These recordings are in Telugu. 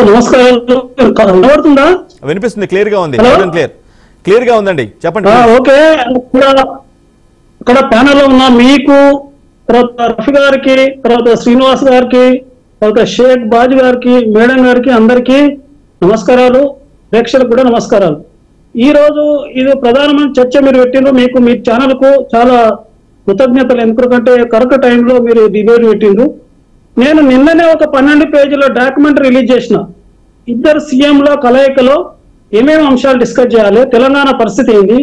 నమస్కారాలు. వినబడుతుందా? వినిపిస్తుంది, క్లియర్ గా ఉంది. క్లియర్ గా ఉందండి, చెప్పండి. ఓకే. ఇక్కడ ప్యానెల్ లో ఉన్న మీకు, తర్వాత రఫీ గారికి, తర్వాత శ్రీనివాస్ గారికి, తర్వాత షేక్ బాజీ గారికి, మేడం గారికి అందరికీ నమస్కారాలు. ప్రేక్షకులకు కూడా నమస్కారాలు. ఈ రోజు ఇది ప్రధానమైన చర్చ మీరు పెట్టిండ్రు. మీకు మీ ఛానల్ కు చాలా కృతజ్ఞతలు. ఎందుకంటే కరెక్ట్ టైంలో మీరు డిబేట్ పెట్టిండ్రు. నేను నిన్ననే ఒక 12 పేజీల డాక్యుమెంట్ రిలీజ్ చేసిన. ఇద్దరు సీఎంల కలయికలో ఏమేమి అంశాలు డిస్కస్ చేయాలి, తెలంగాణ పరిస్థితి ఏంది,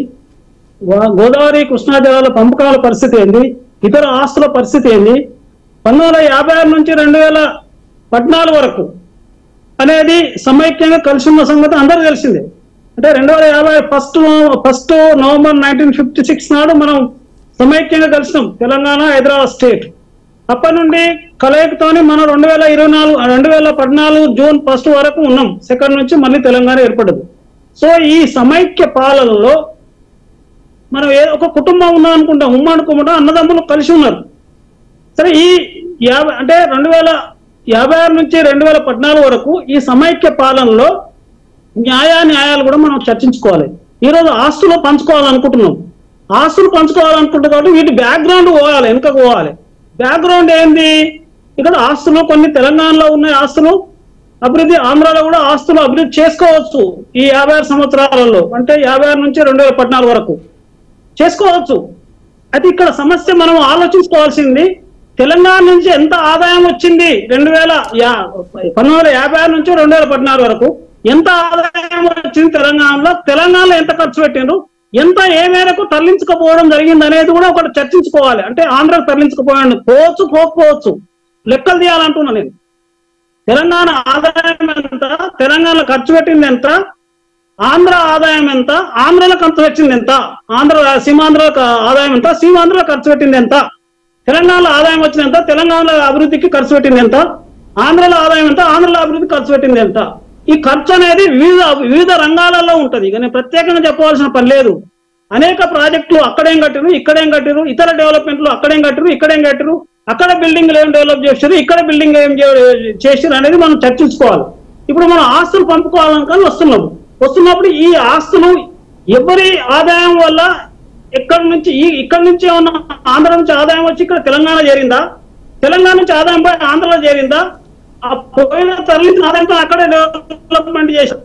గోదావరి కృష్ణా జలాల పంపకాల పరిస్థితి ఏంది, ఇతర ఆస్తుల పరిస్థితి ఏంది, 1956 నుంచి 2014 వరకు అనేది సమైక్యంగా కలిసి ఉన్న సంగతి అందరూ తెలిసిందే. అంటే 2050 ఫస్ట్ నవంబర్ 1956 నాడు మనం సమైక్యంగా కలిసినాం, తెలంగాణ హైదరాబాద్ స్టేట్. అప్పటి నుండి కలయికతోని మనం 2014 జూన్ 1 వరకు ఉన్నాం. సెకండ్ నుంచి మళ్ళీ తెలంగాణ ఏర్పడదు. సో ఈ సమైక్య పాలనలో మనం ఒక కుటుంబం ఉందా అనుకుంటాం, ఉమ్మడి కుటుంబం, అన్నదమ్ములు కలిసి ఉన్నారు. సరే, ఈ 2056 నుంచి 2014 వరకు ఈ సమైక్య పాలనలో న్యాయాలు కూడా మనం చర్చించుకోవాలి. ఈరోజు ఆస్తులు పంచుకోవాలనుకుంటున్నాం. ఆస్తులు పంచుకోవాలనుకుంటున్నాం కాబట్టి వీటి బ్యాక్గ్రౌండ్ పోవాలి, వెనుకకు పోవాలి. బ్యాక్గ్రౌండ్ ఏంది? ఇక్కడ ఆస్తులు కొన్ని తెలంగాణలో ఉన్నాయి, ఆస్తులు అభివృద్ధి, ఆంధ్రాలో కూడా ఆస్తులు అభివృద్ధి చేసుకోవచ్చు. ఈ 56 సంవత్సరాలలో, అంటే 56 నుంచి 2014 వరకు చేసుకోవచ్చు. అది ఇక్కడ సమస్య. మనం ఆలోచించుకోవాల్సింది, తెలంగాణ నుంచి ఎంత ఆదాయం వచ్చింది 1956 నుంచి 2014 వరకు ఎంత ఆదాయం వచ్చింది తెలంగాణలో, తెలంగాణలో ఎంత ఖర్చు పెట్టిండ్రు, ఎంత ఏ మేరకు తరలించకపోవడం జరిగింది అనేది కూడా ఒకటి చర్చించుకోవాలి. అంటే ఆంధ్రాకు తరలించకపోయాడు పోకపోవచ్చు, లెక్కలు తీయాలంటున్నా నేను. తెలంగాణ ఆదాయం ఎంత, తెలంగాణలో ఖర్చు పెట్టింది ఎంత, ఆంధ్ర ఆదాయం ఎంత, ఆంధ్రలో ఖర్చు పెట్టింది ఎంత, సీమాంధ్రలో ఆదాయం ఎంత, సీమాంధ్రలో ఖర్చు పెట్టింది ఎంత, తెలంగాణలో ఆదాయం వచ్చింది ఎంత, తెలంగాణలో అభివృద్ధికి ఖర్చు పెట్టింది ఎంత, ఆంధ్రలో ఆదాయం ఎంత, ఆంధ్రలో అభివృద్ధికి ఖర్చు పెట్టింది ఎంత. ఈ ఖర్చు అనేది వివిధ రంగాలలో ఉంటది. ఇక నేను ప్రత్యేకంగా చెప్పవలసిన పని లేదు. అనేక ప్రాజెక్టులు అక్కడేం కట్టిరు, ఇక్కడేం కట్టిరు, ఇతర డెవలప్మెంట్లు అక్కడేం కట్టిరు, ఇక్కడేం కట్టిరు, అక్కడ బిల్డింగ్లు ఏం డెవలప్ చేశారు, ఇక్కడ బిల్డింగ్ ఏం చేశారు అనేది మనం చర్చించుకోవాలి. ఇప్పుడు మనం ఆస్తులు పంపుకోవాలనుకొని వస్తున్నప్పుడు ఈ ఆస్తులు ఎవరి ఆదాయం వల్ల, ఇక్కడ నుంచి ఏమన్నా ఆంధ్ర నుంచి ఆదాయం వచ్చి ఇక్కడ తెలంగాణ చేరిందా, తెలంగాణ నుంచి ఆదాయం పోయి ఆంధ్రలో చేరిందా, ఆ పోయిన తరలించిన ఆదాయంతో అక్కడే డెవలప్మెంట్ చేశారు.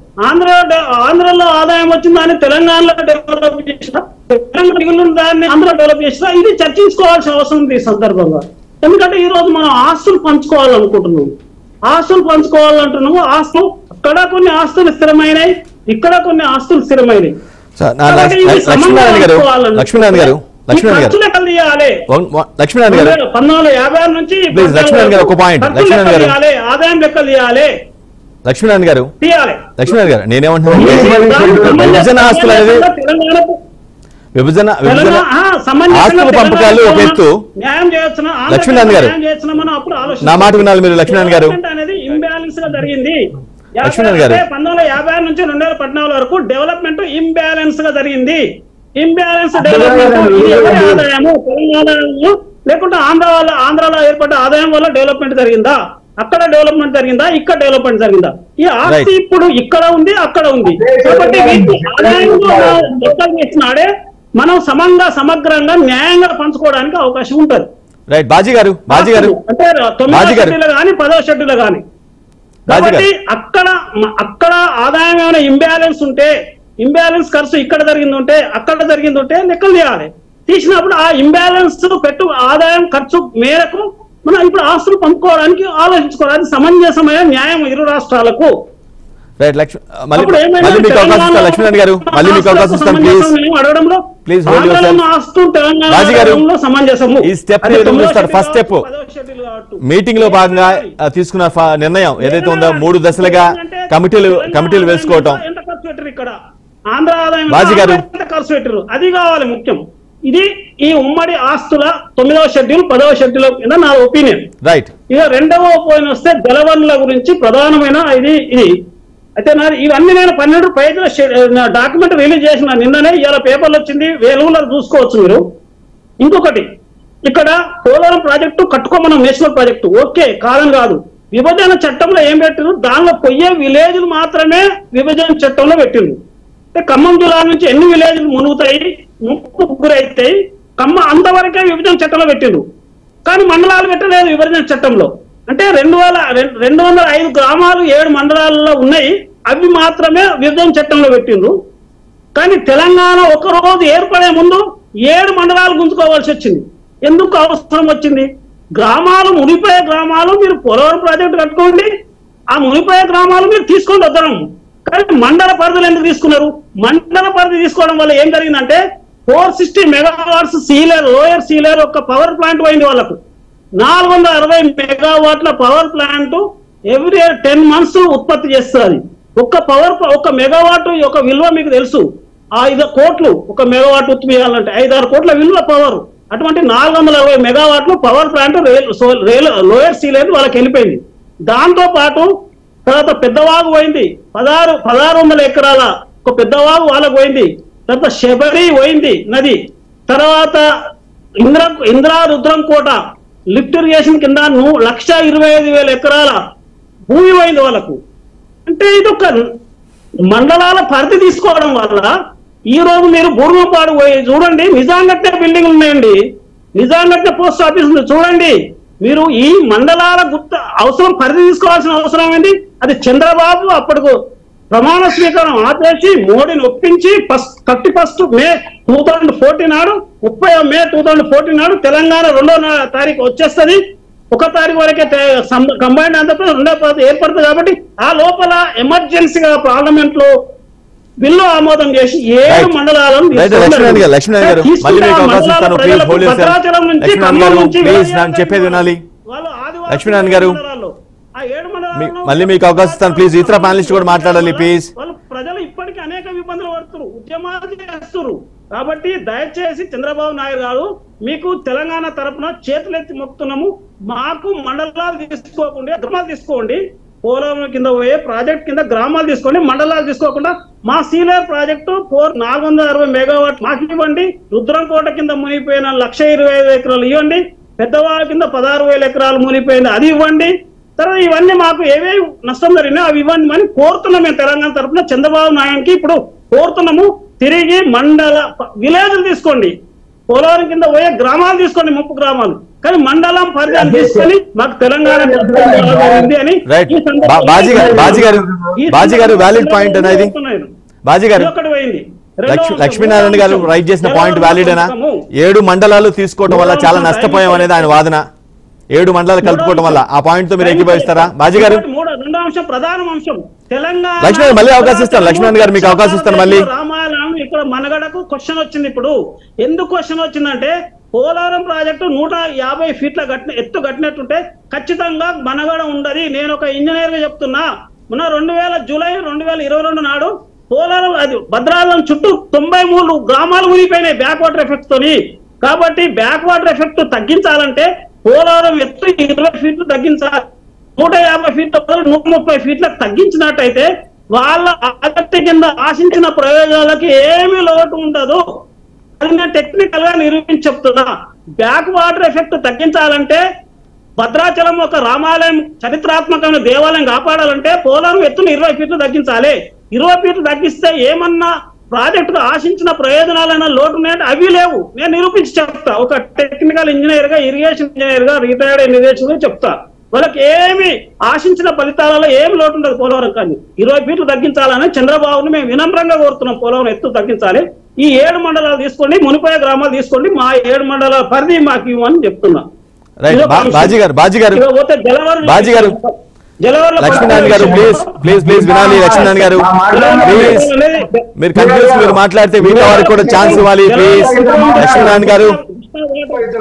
ఆంధ్రలో ఆదాయం వచ్చిందా అని తెలంగాణలో డెవలప్ చేసినా, తెలంగాణ దాన్ని ఆంధ్ర డెవలప్ చేసినా, ఇది చర్చించుకోవాల్సిన అవసరం ఉంది ఈ సందర్భంగా. ఎందుకంటే ఈ రోజు మనం ఆస్తులు పంచుకోవాలనుకుంటున్నాము, ఆస్తులు అక్కడ కొన్ని ఆస్తులు స్థిరమైనవి, ఇక్కడ కొన్ని ఆస్తులు స్థిరమైనవి. లక్ష్మీనారాయణ గారు 1956 నుంచి ఒక పాయింట్. ఆదాయం లెక్కలు తీయాలి. లక్ష్మీనారాయణ గారు నేనేమంటున్నాను, విభజన ఆస్తులు అనేది విభజన ఆస్తుల పంపకాలు ఒక ఎత్తు. లక్ష్మీనారాయణ గారు నా మాట వినాలి మీరు. లక్ష్మీనారాయణ గారు అనేది ఇంబ్యాలెన్స్ గా జరిగింది. లక్ష్మీనారాయణ గారు 1950 నుంచి 2014 వరకు డెవలప్మెంట్ ఇంబ్యాలెన్స్ గా జరిగింది. ఇంబ్యాలెన్స్ డెవలప్మెంట్ ఆదాయము తెలంగాణలో లేకుంటే ఆంధ్రాలో ఏర్పడ్డ ఆదాయం వల్ల డెవలప్మెంట్ జరిగిందా, అక్కడ డెవలప్మెంట్ జరిగిందా, ఇక్కడ డెవలప్మెంట్ జరిగిందా? ఈ ఆస్తి ఇప్పుడు ఇక్కడ ఉంది, అక్కడ ఉంది. కాబట్టి ఆదాయంలో లెక్కలు చేసినాడే మనం సమగ్రంగా న్యాయంగా పంచుకోవడానికి అవకాశం ఉంటుంది. రైట్ బాజీ గారు అంటే 9వ షెడ్యూల్ కానీ 10వ షెడ్యూల్ కానీ. కాబట్టి అక్కడ ఆదాయం ఏమైనా ఇంబ్యాలెన్స్ ఉంటే, ఇంబ్యాలెన్స్ ఖర్చు ఇక్కడ జరిగింది అక్కడ జరిగింది లెక్కలు తీయాలి. తీసినప్పుడు ఆ ఇంబ్యాలెన్స్ ఆదాయం ఖర్చు మేరకు మనం ఇప్పుడు ఆస్తులు పంపుకోవడానికి ఆలోచించుకోవాలి. అది సమంజసమైన న్యాయం ఇరు రాష్ట్రాలకు. లక్ష్మీనారాయణ గారు మళ్ళీ మీకు అవకాశం ఇస్తాను. ప్లీజ్ ఈ స్టెప్ ఫస్ట్ స్టెప్ మీటింగ్ లో భాగంగా తీసుకున్న నిర్ణయం ఏదైతే ఉందో 3 దశలుగా కమిటీలు వేసుకోవటం. ఇక్కడ ఆంధ్ర ఆదాయం ఖర్చు పెట్టారు, అది కావాలి ముఖ్యం. ఇది ఈ ఉమ్మడి ఆస్తుల 9వ షెడ్యూల్ 10వ షెడ్యూల్ కింద నా ఒపీనియన్. రైట్. ఇక 2వ ఒపీనియన్ వస్తే జలవనరుల గురించి ప్రధానమైన ఇది అయితే ఇవన్నీ నేను 12 పేజీల డాక్యుమెంట్ రిలీజ్ చేసిన నిన్ననే. ఇవాళ పేపర్లు వచ్చింది, వెలుగులో చూసుకోవచ్చు మీరు. ఇంకొకటి, ఇక్కడ పోలవరం ప్రాజెక్టు కట్టుకోమనం నేషనల్ ప్రాజెక్టు, ఓకే కాదని కాదు. విభజన చట్టంలో ఏం పెట్టిండ్రు, దానిలో పోయే విలేజ్లు మాత్రమే విభజన చట్టంలో పెట్టిండ్రు. అంటే ఖమ్మం జిల్లా నుంచి ఎన్ని విలేజ్లు మునుగుతాయి, ముప్పు గురైతాయి, అంతవరకే విభజన చట్టంలో పెట్టిండ్రు. కానీ మండలాలు పెట్టలేదు విభజన చట్టంలో. అంటే 205 గ్రామాలు 7 మండలాల్లో ఉన్నాయి, అవి మాత్రమే విభజన చట్టంలో పెట్టిండ్రు. కానీ తెలంగాణ ఒక రోజు ఏర్పడే ముందు 7 మండలాలు గుంజుకోవాల్సి వచ్చింది. ఎందుకు అవసరం వచ్చింది? గ్రామాలు మునిపోయే గ్రామాలు మీరు పోలవరం ప్రాజెక్టు కట్టుకోండి, ఆ మునిపోయే గ్రామాలు మీరు తీసుకొని వద్దడం. కానీ మండల పరిధులు ఎందుకు తీసుకున్నారు? మండల పరిధి తీసుకోవడం వల్ల ఏం జరిగిందంటే 460 మెగావాట్స్ లోయర్ సీలేర్ ఒక పవర్ ప్లాంట్ పోయింది వాళ్ళకు. 460 మెగావాట్ల పవర్ ప్లాంట్ ఎవ్రీ 10 months ఉత్పత్తి చేస్తుంది. ఒక మెగావాట్ యొక్క విలువ మీకు తెలుసు, 5 కోట్లు ఒక మెగావాట్ ఉత్పత్తి చేయాలంటే 5-6 కోట్ల విలువ పవర్. అటువంటి 460 మెగావాట్లు పవర్ ప్లాంట్ లోయర్ సీలేర్ వాళ్ళకి వెళ్ళిపోయింది. దాంతో పాటు తర్వాత పెద్దవాగు పోయింది, 1600 ఎకరాల ఒక పెద్దవాగు వాళ్ళకు పోయింది. తర్వాత శబరి పోయింది నది. తర్వాత ఇంద్రా రుద్రం కోట లిఫ్ట్ ఇరిగేషన్ కింద 1,25,000 ఎకరాల భూమి పోయింది వాళ్ళకు. అంటే ఇది ఒక మండలాల పరిధి తీసుకోవడం వల్ల ఈ రోజు మీరు బూర్మపాడు పోయి చూడండి, నిజాంగట్టే బిల్డింగ్లు ఉన్నాయండి, నిజాంగట్టే పోస్ట్ ఆఫీస్ చూడండి. మీరు ఈ మండలాల అవసరం పరిధి తీసుకోవాల్సిన అవసరం ఏంటి? అది చంద్రబాబు అప్పటికు ప్రమాణ స్వీకారం ఆపేసి మోడీని ఒప్పించి 31 May 2014 నాడు 30 May 2014 నాడు తెలంగాణ 2వ తారీఖు వచ్చేస్తుంది. 1వ తారీఖు వరకే కంబైన్డ్ ఆంధ్రప్రదేశ్ 2వ ఏర్పడుతుంది. కాబట్టి ఆ లోపల ఎమర్జెన్సీగా పార్లమెంట్ లో బిల్లు ఆమోదం చేసి 7 మండలాలను చెప్పేది వినాలి. లక్ష్మీనారాయణ గారు మళ్ళీ మీకు అవకాశం ఇస్తాను, ప్లీజ్. ఇతర ప్యానలిస్ట్ కూడా మాట్లాడాలి ప్లీజ్. వాళ్ళు ప్రజలు ఇప్పటికీ అనేక ఇబ్బందులు పడుతున్నారు, ఉద్యమాలు చేస్తున్నారు. కాబట్టి దయచేసి చంద్రబాబు నాయుడు గారు మీకు తెలంగాణ తరఫున చేతులెత్తి మొక్కుతున్నాము, మాకు మండలాలు తీసుకోకుండా గ్రామాలు తీసుకోండి. పోలవరం కింద పోయే ప్రాజెక్ట్ కింద గ్రామాలు తీసుకోండి, మండలాలు తీసుకోకుండా మా సీలేర్ ప్రాజెక్టు 460 మెగావాట్ మాకు ఇవ్వండి. రుద్రంకోట కింద మునిగిపోయిన 1,25,000 ఎకరాలు ఇవ్వండి. పెద్దవాళ్ళ కింద 16,000 ఎకరాలు మునిగిపోయింది, అది ఇవ్వండి. తర్వాత ఇవన్నీ మాకు ఏవేవి నష్టం జరిగినా అవి ఇవ్వండి అని కోరుతున్నాం. మేము తెలంగాణ తరఫున చంద్రబాబు నాయుడుకి ఇప్పుడు కోరుతున్నాము. తిరిగి మండల విలేజ్లు తీసుకోండి, పోలవరం కింద పోయే గ్రామాలు తీసుకోండి, 30 గ్రామాలు, కానీ మండలం పరిధిని తీసుకొని మాకు తెలంగాణ అని. బాజీ గారు వ్యాలిడ్ పాయింట్ అనేది. బాజీ గారు లక్ష్మీనారాయణ గారు రైట్ చేసిన పాయింట్ వ్యాలిడ్ అయినా 7 మండలాలు తీసుకోవడం వల్ల చాలా నష్టపోయాం అనేది ఆయన వాదన. 7 మండలాలు కలుపుకోవడం వల్ల ఆ పాయింట్ తో మీరు ఏకీభవిస్తారా? బాజీ గారు ప్రధాన అంశం తెలంగాణ. లక్ష్మణ్ మళ్ళీ అవకాశం ఇస్తాను, లక్ష్మణ్ గారు మీకు అవకాశం ఇస్తాను మళ్ళీ. రామాయణం ఇక్కడ మనగడకు క్వశ్చన్ వచ్చింది. ఇప్పుడు ఎందుకు క్వశ్చన్ వచ్చిందంటే పోలవరం ప్రాజెక్టు 150 ఫీట్ల ఎత్తు కట్టినట్టుంటే ఖచ్చితంగా మనగడ ఉండదు. నేను ఒక ఇంజనీర్ గా చెప్తున్నా. మొన్న జూలై 2022 నాడు పోలవరం అది భద్రాచలం చుట్టూ 93 గ్రామాలు మునిగిపోయినాయి బ్యాక్ వాటర్ ఎఫెక్ట్ తోని. కాబట్టి బ్యాక్ వాటర్ ఎఫెక్ట్ తగ్గించాలంటే పోలవరం ఎత్తు 20 ఫీట్లు తగ్గించాలి. 150 ఫీట్ల 130 ఫీట్లకు తగ్గించినట్టయితే వాళ్ళ ప్రాజెక్టు కింద ఆశించిన ప్రయోజనాలకి ఏమీ లోటు ఉండదు. అది నేను టెక్నికల్ గా నిరూపించి చెప్తున్నా. బ్యాక్ వాటర్ ఎఫెక్ట్ తగ్గించాలంటే భద్రాచలం ఒక రామాలయం చరిత్రాత్మకమైన దేవాలయం కాపాడాలంటే పోలవరం ఎత్తును 20 ఫీట్లు తగ్గించాలి. 20 ఫీట్లు తగ్గిస్తే ఏమన్నా ప్రాజెక్టుకు ఆశించిన ప్రయోజనాలైనా లోటు ఉన్నాయంటే అవి లేవు. నేను నిరూపించి చెప్తా. ఒక టెక్నికల్ ఇంజనీర్ గా, ఇరిగేషన్ ఇంజనీర్ గా, రిటైర్డ్ ఇంజనీర్ చెప్తా. వాళ్ళకి ఏమి ఆశించిన ఫలితాలలో ఏమి లోటు ఉండదు పోలవరం. కానీ 20 ఫీట్లు తగ్గించాలని చంద్రబాబుని మేము వినమ్రంగా కోరుతున్నాం. పోలవరం ఎత్తు తగ్గించాలి. ఈ 7 మండలాలు తీసుకోండి, మునిపోయే గ్రామాలు తీసుకోండి, మా 7 మండలాల పరిధి మాకు ఇవ్వని చెప్తున్నా. లక్ష్మీనారాయణ గారు ప్లీజ్ వినాలి. లక్ష్మీనారాయణ గారు ప్లీజ్ మీరు కన్ఫ్యూజ్ మీరు మాట్లాడితే మిగతా వారికి కూడా ఛాన్స్ ఇవ్వాలి ప్లీజ్.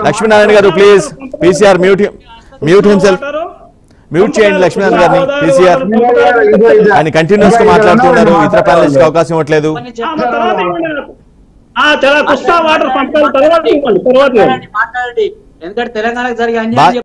లక్ష్మీనారాయణ గారు please. PCR mute himself, mute చేయండి లక్ష్మీనారాయణ గారిని. పీసీఆర్ ఆయన కంటిన్యూస్ గా మాట్లాడుతున్నారు, ఇతర ప్యానలిస్ట్ కి అవకాశం ఇవ్వట్లేదు. చాలా కుస్తా వాటర్ పంపాలి తర్వాత ఎందుకంటే తెలంగాణకు జరిగే